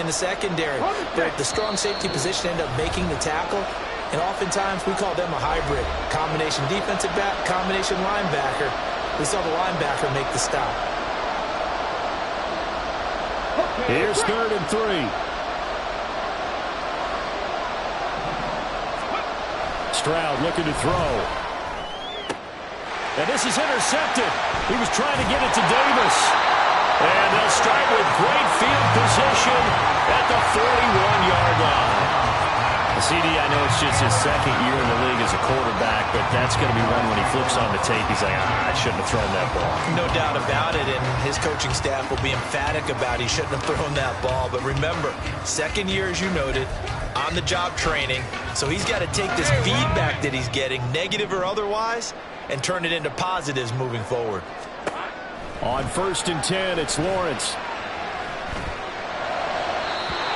in the secondary. But the strong safety position ended up making the tackle. And oftentimes we call them a hybrid. Combination defensive back, combination linebacker. We saw the linebacker make the stop. Here's 3rd and 3. Stroud looking to throw. And this is intercepted. He was trying to get it to Davis. And they'll start with great field position at the 41-yard line. CD, I know it's just his 2nd year in the league as a quarterback, but that's going to be one when he flips on the tape. He's like, I shouldn't have thrown that ball. No doubt about it, and his coaching staff will be emphatic about he shouldn't have thrown that ball. But remember, 2nd year, as you noted, on-the-job training, so he's got to take this feedback that he's getting, negative or otherwise, and turn it into positives moving forward. On 1st and 10, it's Lawrence.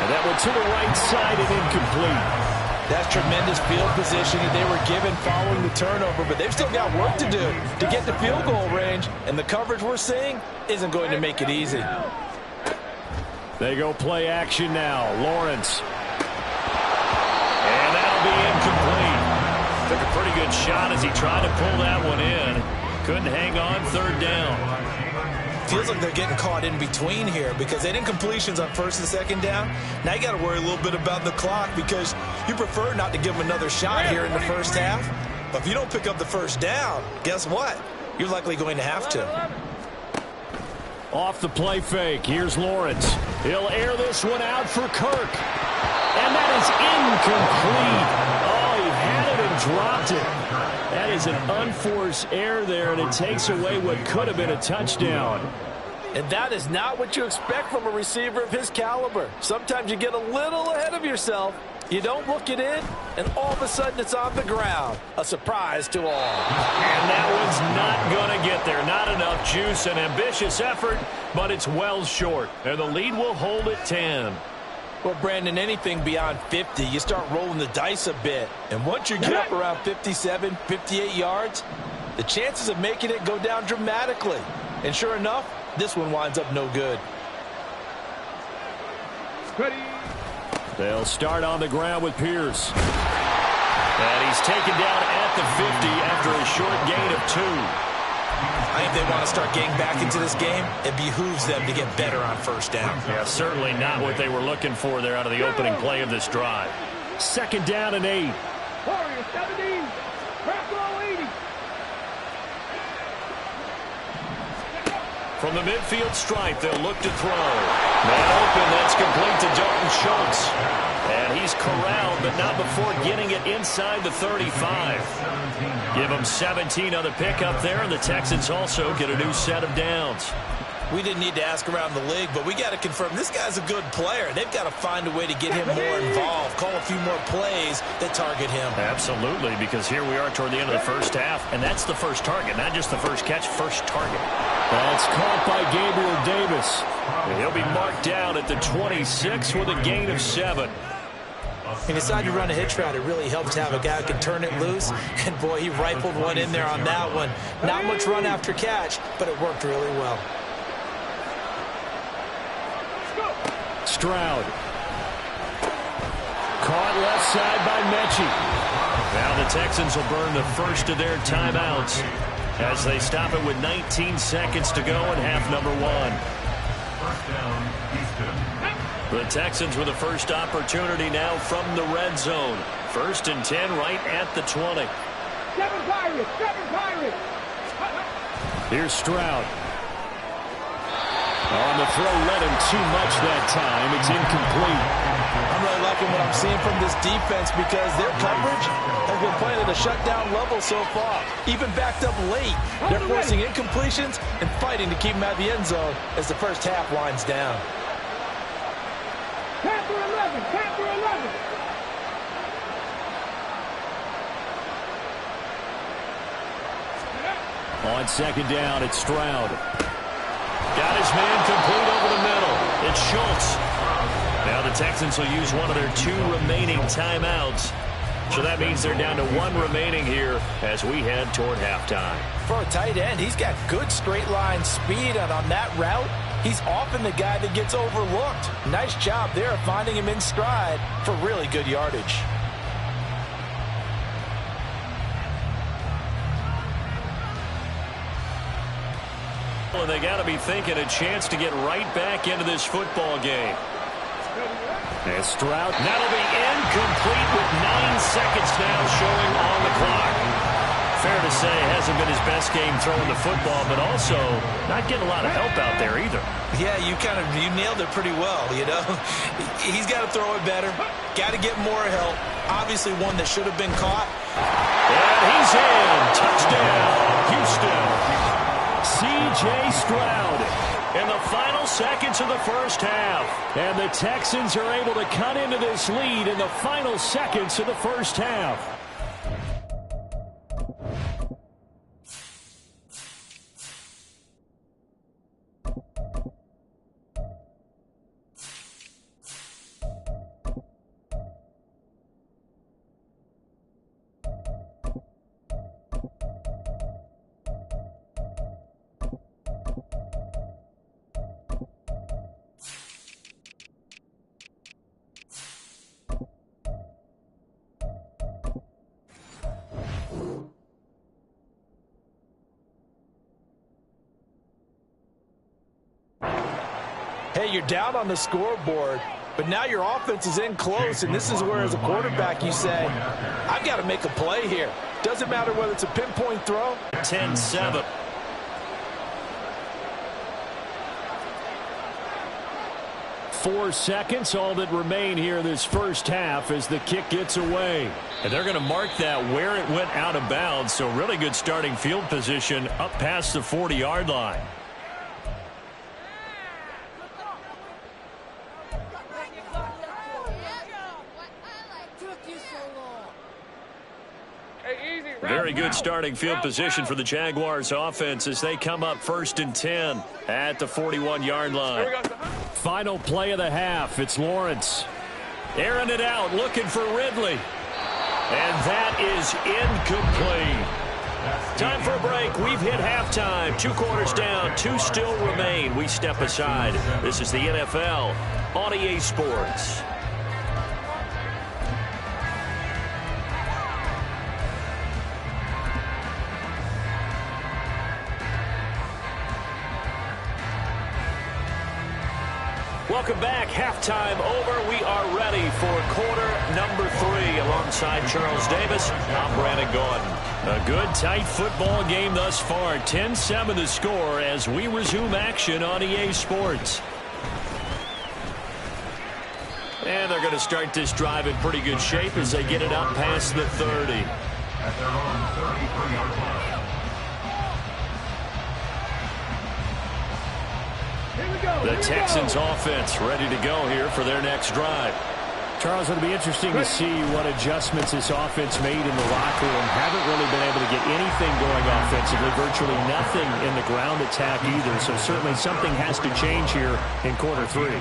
And that one to the right side and incomplete. That's tremendous field position that they were given following the turnover, but they've still got work to do to get to field goal range, and the coverage we're seeing isn't going to make it easy. They go play action now. Lawrence. And that'll be incomplete. Took a pretty good shot as he tried to pull that one in. Couldn't hang on 3rd down. Feels like they're getting caught in between here because they didn't completions on 1st and 2nd down. Now you got to worry a little bit about the clock because you prefer not to give them another shot here in the 1st half. But if you don't pick up the 1st down, guess what? You're likely going to have to. Off the play fake, here's Lawrence. He'll air this one out for Kirk. And that is incomplete. Oh, he had it and dropped it. That is an unforced error there, and it takes away what could have been a touchdown. And that is not what you expect from a receiver of his caliber. Sometimes you get a little ahead of yourself. You don't look it in, and all of a sudden it's on the ground. A surprise to all. And that one's not going to get there. Not enough juice, an ambitious effort, but it's well short. And the lead will hold at 10. Well, Brandon, anything beyond 50, you start rolling the dice a bit. And once you get up around 57, 58 yards, the chances of making it go down dramatically. And sure enough, this one winds up no good. Ready. They'll start on the ground with Pierce. And he's taken down at the 50 after a short gain of 2. I think they want to start getting back into this game. It behooves them to get better on 1st down. Yeah, certainly not what they were looking for there out of the opening play of this drive. 2nd down and 8. Warriors 17. Crack roll 80. From the midfield stripe, they'll look to throw. Man open, that's complete to Dalton Schultz. And he's corralled, but not before getting it inside the 35. Give them 17 on the pickup there, and the Texans also get a new set of downs. We didn't need to ask around the league, but we got to confirm this guy's a good player. They've got to find a way to get him more involved, call a few more plays that target him. Absolutely, because here we are toward the end of the 1st half, and that's the first target, not just the first catch, first target. That's caught by Gabriel Davis. And he'll be marked down at the 26 with a gain of 7. He decided to run a hitch route. It really helped to have a guy who can turn it loose. And, boy, he rifled one in there on that one. Not much run after catch, but it worked really well. Stroud. Caught left side by Mechie. Now the Texans will burn the first of their timeouts as they stop it with 19 seconds to go in half number 1. First down, Houston. The Texans with the first opportunity now from the red zone. 1st and 10 right at the 20. 7 Pirates, 7 Pirates. Here's Stroud. On the throw, led him too much that time. It's incomplete. I'm really liking what I'm seeing from this defense because their coverage has been playing at a shutdown level so far. Even backed up late, they're forcing incompletions and fighting to keep them out of the end zone as the 1st half winds down. Panther 11, Panther 11. On 2nd down, it's Stroud. Got his man complete over the middle. It's Schultz. Now the Texans will use one of their 2 remaining timeouts. So that means they're down to 1 remaining here as we head toward halftime. For a tight end, he's got good straight line speed, and on that route, He's often the guy that gets overlooked. Nice job there finding him in stride for really good yardage. And they got to be thinking a chance to get right back into this football game. And Stroud, that'll be incomplete with 9 seconds now showing on the clock. Fair to say, hasn't been his best game throwing the football, but also not getting a lot of help out there either. Yeah, you nailed it pretty well, you know. He's got to throw it better. Got to get more help. Obviously one that should have been caught. And he's in. Touchdown, Houston. C.J. Stroud in the final seconds of the first half. And the Texans are able to cut into this lead in the final seconds of the first half. Hey, you're down on the scoreboard, but now your offense is in close, and this is where, as a quarterback, you say, I've got to make a play here. Doesn't matter whether it's a pinpoint throw. 10-7. Four seconds, all that remain here this first half as the kick gets away. And they're going to mark that where it went out of bounds, so really good starting field position up past the 40-yard line. Very good starting field position for the Jaguars offense as they come up 1st and 10 at the 41-yard line. Final play of the half. It's Lawrence. Airing it out, looking for Ridley. And that is incomplete. Time for a break. We've hit halftime. 2 quarters down, 2 still remain. We step aside. This is the NFL on EA Sports. Welcome back. Halftime over. We are ready for quarter number 3 alongside Charles Davis. I'm Brandon Gordon. A good, tight football game thus far. 10-7 the score as we resume action on EA Sports. And they're going to start this drive in pretty good shape as they get it up past the 30. At their own 33-yard line. The Texans offense ready to go here for their next drive. Charles, it'll be interesting to see what adjustments this offense made in the locker room. Haven't really been able to get anything going offensively. Virtually nothing in the ground attack either. So certainly something has to change here in quarter 3.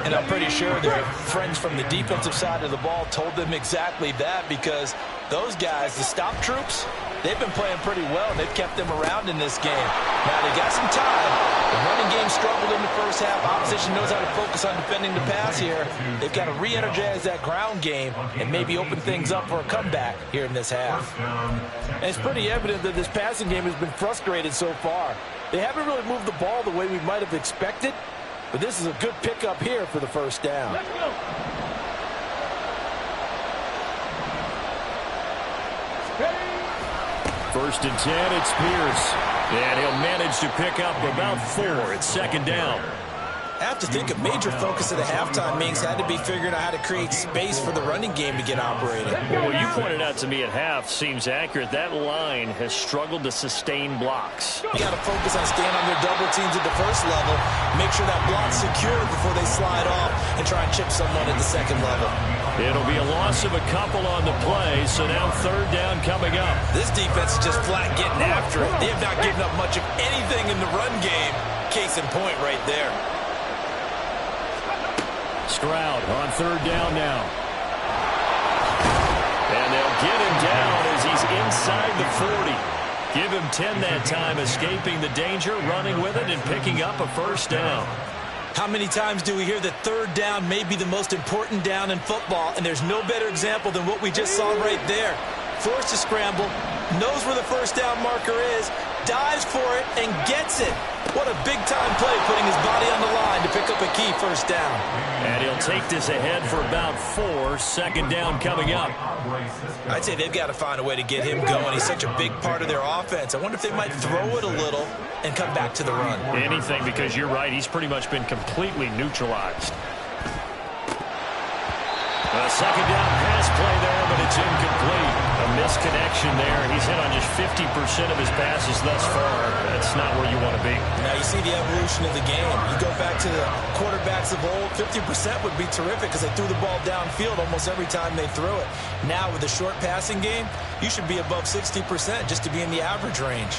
And I'm pretty sure their friends from the defensive side of the ball told them exactly that, because those guys, the stop troops, they've been playing pretty well, and they've kept them around in this game. Now, they got some time. The running game struggled in the first half. Opposition knows how to focus on defending the pass here. They've got to re-energize that ground game and maybe open things up for a comeback here in this half. And it's pretty evident that this passing game has been frustrated so far. They haven't really moved the ball the way we might have expected, but this is a good pickup here for the first down. Let's go. 1st and 10, it's Pierce. And he'll manage to pick up about 4. It's 2nd down. I have to think a major focus of the halftime meetings had to be figuring out how to create space for the running game to get operating. Well, what you pointed out to me at half seems accurate. That line has struggled to sustain blocks. You got to focus on staying on their double teams at the first level, make sure that block's secure before they slide off and try and chip someone at the second level. It'll be a loss of a couple on the play, so now 3rd down coming up. This defense is just flat getting after it. They have not given up much of anything in the run game. Case in point right there. Stroud on 3rd down now. And they'll get him down as he's inside the 40. Give him 10 that time, escaping the danger, running with it, and picking up a first down. How many times do we hear that third down may be the most important down in football, and there's no better example than what we just saw right there. Forced to scramble, knows where the first down marker is, dives for it, and gets it. What a big-time play, putting his body on the line to pick up a key first down. And he'll take this ahead for about 4. Second down coming up. I'd say they've got to find a way to get him going. He's such a big part of their offense. I wonder if they might throw it a little and come back to the run. Anything, because you're right. He's pretty much been completely neutralized. A second down pass play there, but it's incomplete. A misconnection there. He's hit on just 50% of his passes thus far. That's not where you want to be. Now you see the evolution of the game. You go back to the quarterbacks of old, 50% would be terrific because they threw the ball downfield almost every time they threw it. Now with the short passing game, you should be above 60% just to be in the average range.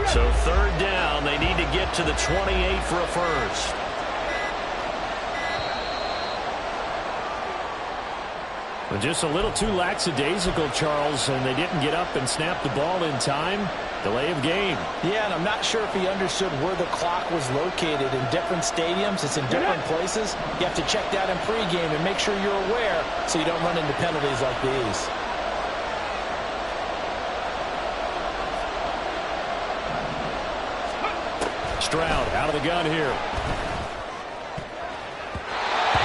So third down, they need to get to the 28 for a first. Well, just a little too lackadaisical, Charles, and they didn't get up and snap the ball in time. Delay of game. Yeah, and I'm not sure if he understood where the clock was located. In different stadiums, it's in different places. You have to check that in pregame and make sure you're aware so you don't run into penalties like these. Stroud out of the gun here.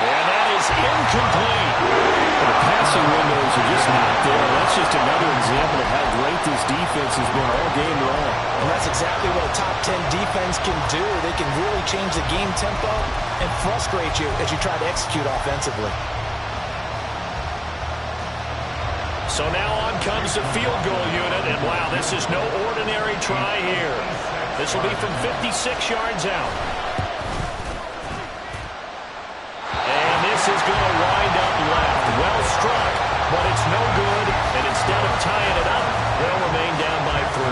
And that is incomplete. The passing windows are just not there. That's just another example of how great this defense has been all game long. And that's exactly what a top 10 defense can do. They can really change the game tempo and frustrate you as you try to execute offensively. So now on comes the field goal unit, and wow, this is no ordinary try here. This will be from 56 yards out. And this is going to wind up left. Well struck, but it's no good. And instead of tying it up, they'll remain down by 3.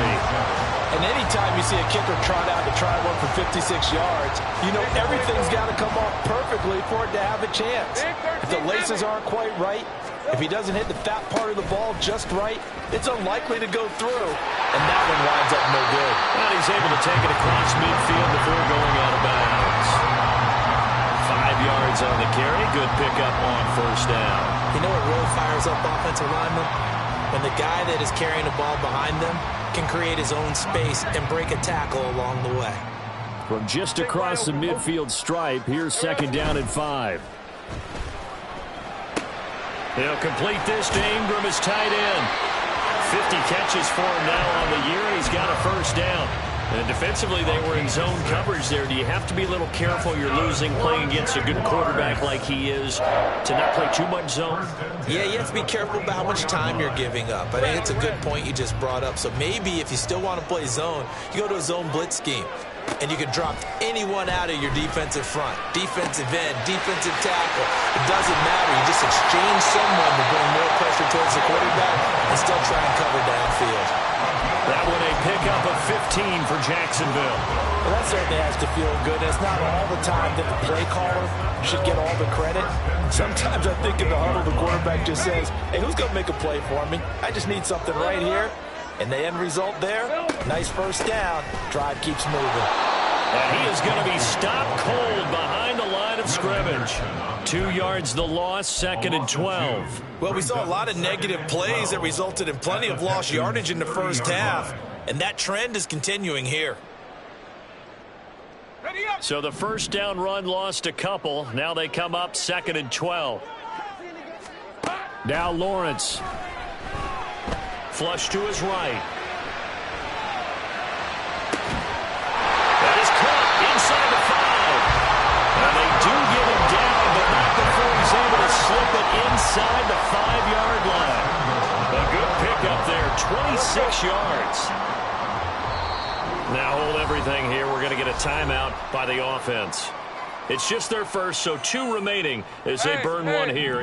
And anytime you see a kicker trot out to try one for 56 yards, you know everything's got to come off perfectly for it to have a chance. If the laces aren't quite right, if he doesn't hit the fat part of the ball just right, it's unlikely to go through. And that one winds up no good. And he's able to take it across midfield before going out of bounds. 5 yards on the carry. Good pickup on first down. You know what really fires up offensive linemen? When the guy that is carrying the ball behind them can create his own space and break a tackle along the way. From just across the midfield stripe, here's second down and 5. They'll complete this to Ingram as tight end. 50 catches for him now on the year, and he's got a first down. And defensively, they were in zone coverage there. Do you have to be a little careful? You're losing playing against a good quarterback like he is to not play too much zone? Yeah, you have to be careful about how much time you're giving up. I think it's a good point you just brought up. So maybe if you still want to play zone, you go to a zone blitz scheme. And you can drop anyone out of your defensive front. Defensive end, defensive tackle. It doesn't matter. You just exchange someone to bring more pressure towards the quarterback and still try and cover downfield. That one a pickup of 15 for Jacksonville. Well, that certainly has to feel good. And it's not all the time that the play caller should get all the credit. Sometimes I think in the huddle, the quarterback just says, hey, who's going to make a play for me? I just need something right here. And the end result there, nice first down. Drive keeps moving. And he is going to be stopped cold behind the line of scrimmage. 2 yards the loss, second and 12. Well, we saw a lot of negative plays that resulted in plenty of lost yardage in the first half. And that trend is continuing here. So the first down run lost a couple. Now they come up second and 12. Now Lawrence. Flush to his right. That is caught inside the 5. And they do get him down, but not before he's able to slip it inside the 5-yard line. A good pickup there, 26 yards. Now hold everything here. We're going to get a timeout by the offense. It's just their first, so 2 remaining as they burn one here.